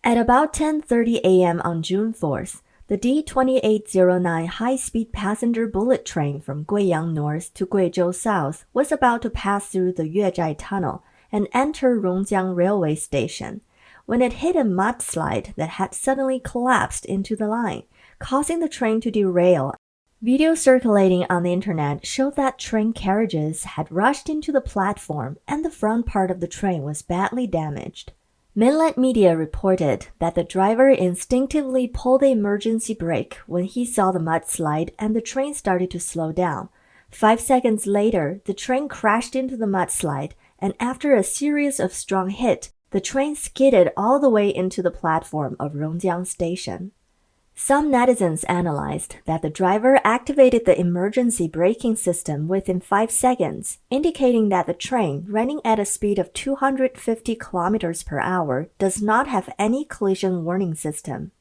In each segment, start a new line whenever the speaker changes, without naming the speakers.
At about 10:30 a.m. on June 4th, the D2809 high-speed passenger bullet train from Guiyang North to Guizhou South was about to pass through the Yuezhai Tunnel and enter Rongjiang Railway Station when it hit a mudslide that had suddenly collapsed into the line, causing the train to derail. Video circulating on the internet showed that train carriages had rushed into the platform and the front part of the train was badly damaged. Mainland media reported that the driver instinctively pulled the emergency brake when he saw the mudslide and the train started to slow down. 5 seconds later, the train crashed into the mudslide, and after a series of strong hits, the train skidded all the way into the platform of Rongjiang Station. Some netizens analyzed that the driver activated the emergency braking system within 5 seconds, indicating that the train, running at a speed of 250 km per hour, does not have any collision warning system.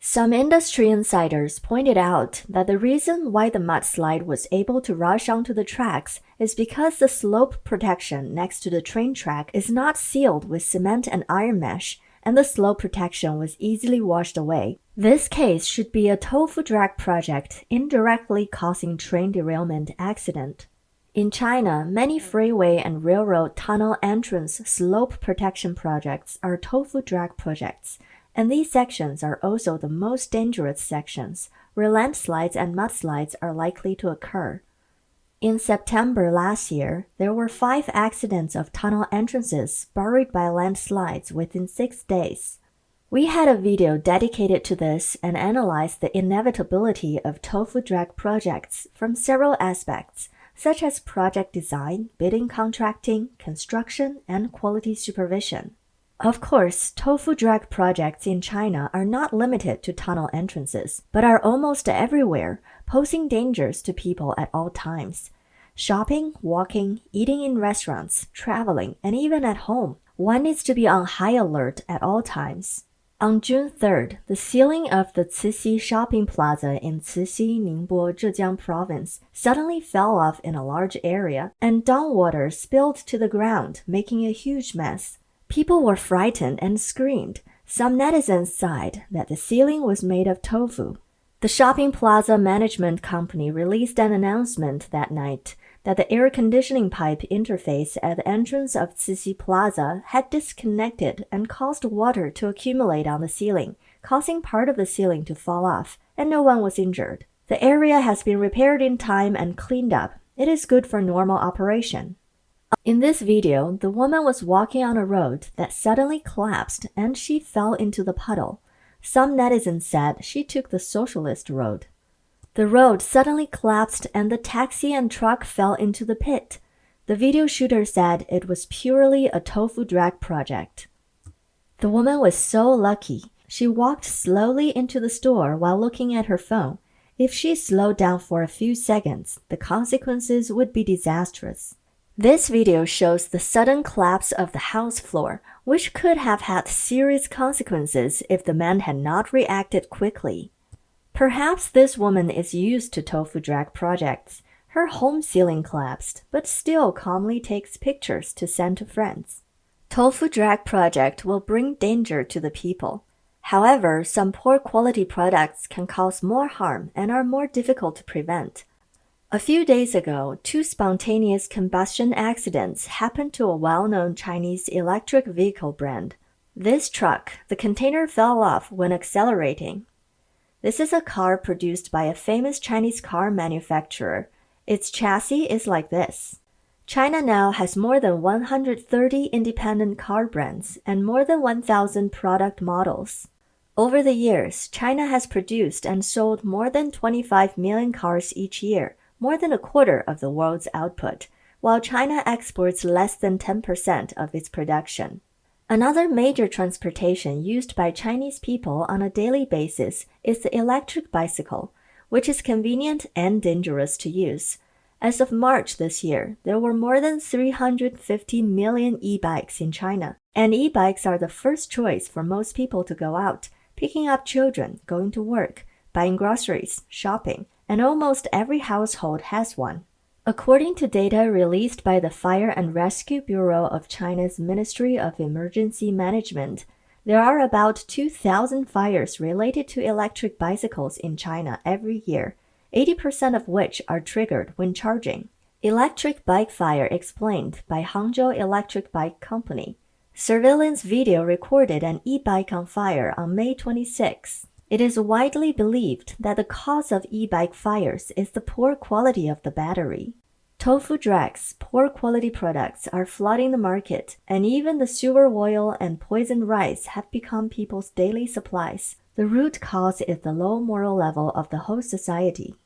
Some industry insiders pointed out that the reason why the mudslide was able to rush onto the tracks is because the slope protection next to the train track is not sealed with cement and iron mesh, and the slope protection was easily washed away. This case should be a Tofu-dreg project indirectly causing train derailment accident. In China, many freeway and railroad tunnel entrance slope protection projects are Tofu-dreg projects, and these sections are also the most dangerous sections, where landslides and mudslides are likely to occur. In September last year, there were 5 accidents of tunnel entrances buried by landslides within 6 days. We had a video dedicated to this and analyzed the inevitability of Tofu-dreg projects from several aspects, such as project design, bidding contracting, construction, and quality supervision. Of course, Tofu-dreg projects in China are not limited to tunnel entrances, but are almost everywhere, posing dangers to people at all times. Shopping, walking, eating in restaurants, traveling, and even at home, one needs to be on high alert at all times. On June 3rd, the ceiling of the Cixi shopping plaza in Cixi, Ningbo, Zhejiang province suddenly fell off in a large area, and dawn water spilled to the ground, making a huge mess. People were frightened and screamed. Some netizens sighed that the ceiling was made of tofu. The shopping plaza management company released an announcement that night that the air conditioning pipe interface at the entrance of Cixi Plaza had disconnected and caused water to accumulate on the ceiling, causing part of the ceiling to fall off, and no one was injured. The area has been repaired in time and cleaned up. It is good for normal operation. In this video, the woman was walking on a road that suddenly collapsed and she fell into the puddle. Some netizens said she took the socialist road. The road suddenly collapsed and the taxi and truck fell into the pit. The video shooter said it was purely a Tofu-dreg project. The woman was so lucky. She walked slowly into the store while looking at her phone. If she slowed down for a few seconds, the consequences would be disastrous. This video shows the sudden collapse of the house floor, which could have had serious consequences if the man had not reacted quickly. Perhaps this woman is used to Tofu-dreg projects. Her home ceiling collapsed, but still calmly takes pictures to send to friends. Tofu-dreg project will bring danger to the people. However, some poor quality products can cause more harm and are more difficult to prevent. A few days ago, 2 spontaneous combustion accidents happened to a well-known Chinese electric vehicle brand. This truck, the container fell off when accelerating. This is a car produced by a famous Chinese car manufacturer. Its chassis is like this. China now has more than 130 independent car brands and more than 1,000 product models. Over the years, China has produced and sold more than 25 million cars each year, more than a quarter of the world's output, while China exports less than 10% of its production. Another major transportation used by Chinese people on a daily basis is the electric bicycle, which is convenient and dangerous to use. As of March this year, there were more than 350 million e-bikes in China, and e-bikes are the first choice for most people to go out, picking up children, going to work, buying groceries, shopping, and almost every household has one. According to data released by the Fire and Rescue Bureau of China's Ministry of Emergency Management, There are about 2,000 fires related to electric bicycles in China every year, 80% of which are triggered when charging. Electric bike fire explained by Hangzhou Electric Bike Company. Surveillance video recorded an e-bike on fire on May 26. It is widely believed that the cause of e-bike fires is the poor quality of the battery. Tofu-dreg's poor quality products are flooding the market, and even the sewer oil and poisoned rice have become people's daily supplies. The root cause is the low moral level of the whole society.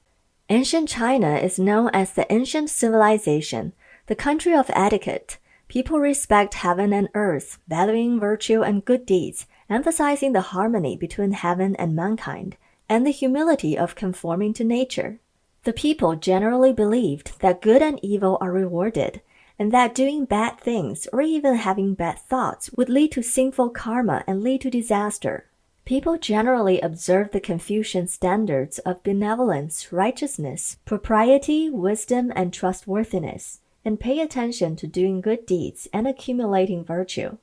Ancient China is known as the ancient civilization, the country of etiquette. People respect heaven and earth, valuing virtue and good deeds, emphasizing the harmony between heaven and mankind, and the humility of conforming to nature. The people generally believed that good and evil are rewarded, and that doing bad things or even having bad thoughts would lead to sinful karma and lead to disaster. People generally observe the Confucian standards of benevolence, righteousness, propriety, wisdom, and trustworthiness, and pay attention to doing good deeds and accumulating virtue.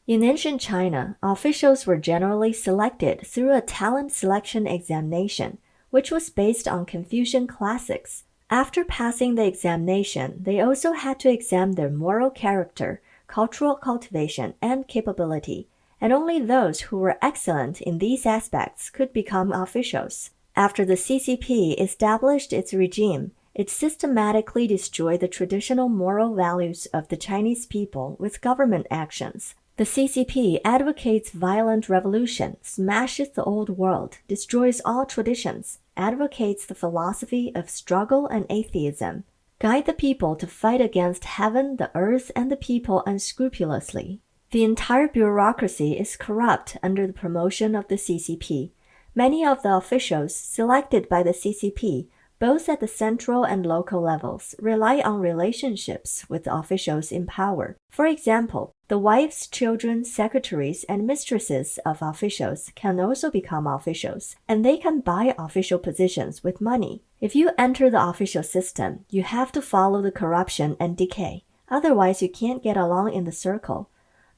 In ancient China, officials were generally selected through a talent selection examination, which was based on Confucian classics. After passing the examination, they also had to examine their moral character, cultural cultivation, and capability, and only those who were excellent in these aspects could become officials. After the CCP established its regime, it systematically destroyed the traditional moral values of the Chinese people with government actions. The CCP advocates violent revolution, smashes the old world, destroys all traditions, advocates the philosophy of struggle and atheism, guide the people to fight against heaven, the earth, and the people unscrupulously. The entire bureaucracy is corrupt under the promotion of the CCP. Many of the officials selected by the CCP, both at the central and local levels, rely on relationships with the officials in power. For example, the wives, children, secretaries, and mistresses of officials can also become officials, and they can buy official positions with money. If you enter the official system, you have to follow the corruption and decay. Otherwise, you can't get along in the circle.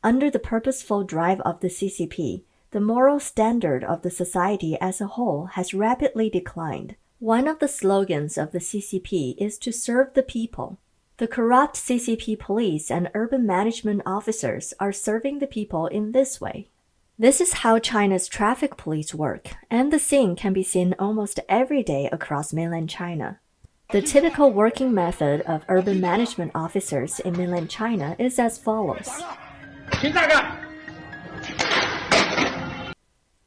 Under the purposeful drive of the CCP, the moral standard of the society as a whole has rapidly declined. One of the slogans of the CCP is to serve the people. The corrupt CCP police and urban management officers are serving the people in this way. This is how China's traffic police work, and the scene can be seen almost every day across mainland China. The typical working method of urban management officers in mainland China is as follows.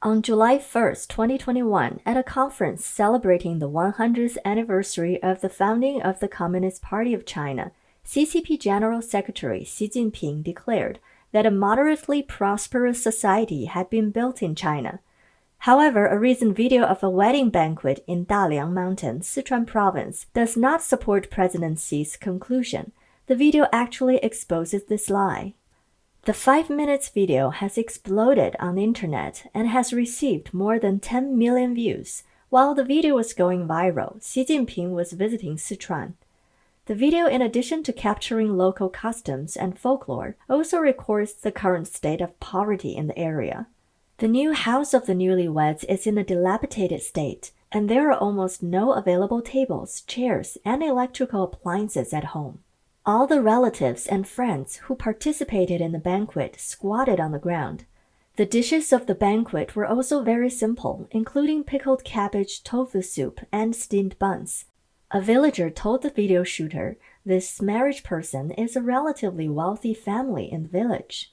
On July 1, 2021, at a conference celebrating the 100th anniversary of the founding of the Communist Party of China, CCP General Secretary Xi Jinping declared that a moderately prosperous society had been built in China. However, a recent video of a wedding banquet in Daliang Mountain, Sichuan Province, does not support President Xi's conclusion. The video actually exposes this lie. The 5-minute video has exploded on the internet and has received more than 10 million views. While the video was going viral, Xi Jinping was visiting Sichuan. The video, in addition to capturing local customs and folklore, also records the current state of poverty in the area. The new house of the newlyweds is in a dilapidated state, and there are almost no available tables, chairs, and electrical appliances at home. All the relatives and friends who participated in the banquet squatted on the ground. The dishes of the banquet were also very simple, including pickled cabbage, tofu soup, and steamed buns. A villager told the video shooter this marriage person is a relatively wealthy family in the village.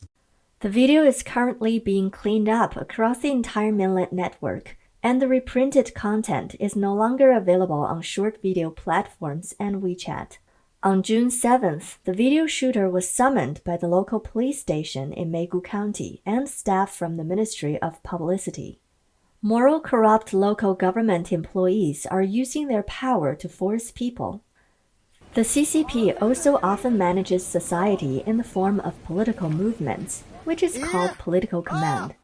The video is currently being cleaned up across the entire mainland network, and the reprinted content is no longer available on short video platforms and WeChat. On June 7th, the video shooter was summoned by the local police station in Meigu County and staff from the Ministry of Publicity. Moral corrupt local government employees are using their power to force people. The CCP also often manages society in the form of political movements, which is called political command.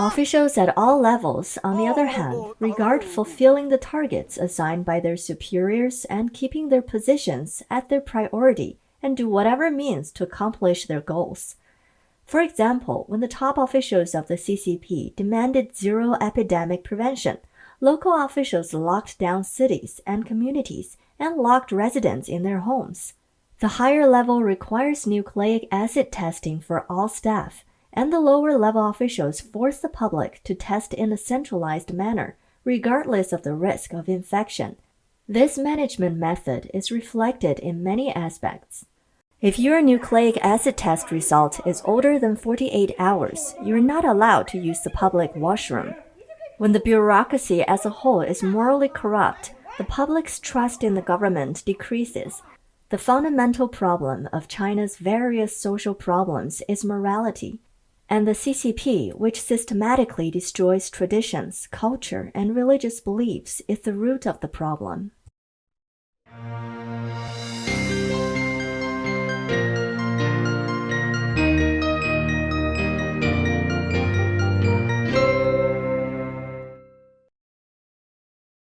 Officials at all levels, on the other hand, regard fulfilling the targets assigned by their superiors and keeping their positions as their priority and do whatever means to accomplish their goals. For example, when the top officials of the CCP demanded zero epidemic prevention, local officials locked down cities and communities and locked residents in their homes. The higher level requires nucleic acid testing for all staff, and the lower level officials force the public to test in a centralized manner, regardless of the risk of infection. This management method is reflected in many aspects. If your nucleic acid test result is older than 48 hours, you're not allowed to use the public washroom. When the bureaucracy as a whole is morally corrupt, the public's trust in the government decreases. The fundamental problem of China's various social problems is morality, and the CCP, which systematically destroys traditions, culture, and religious beliefs, is the root of the problem.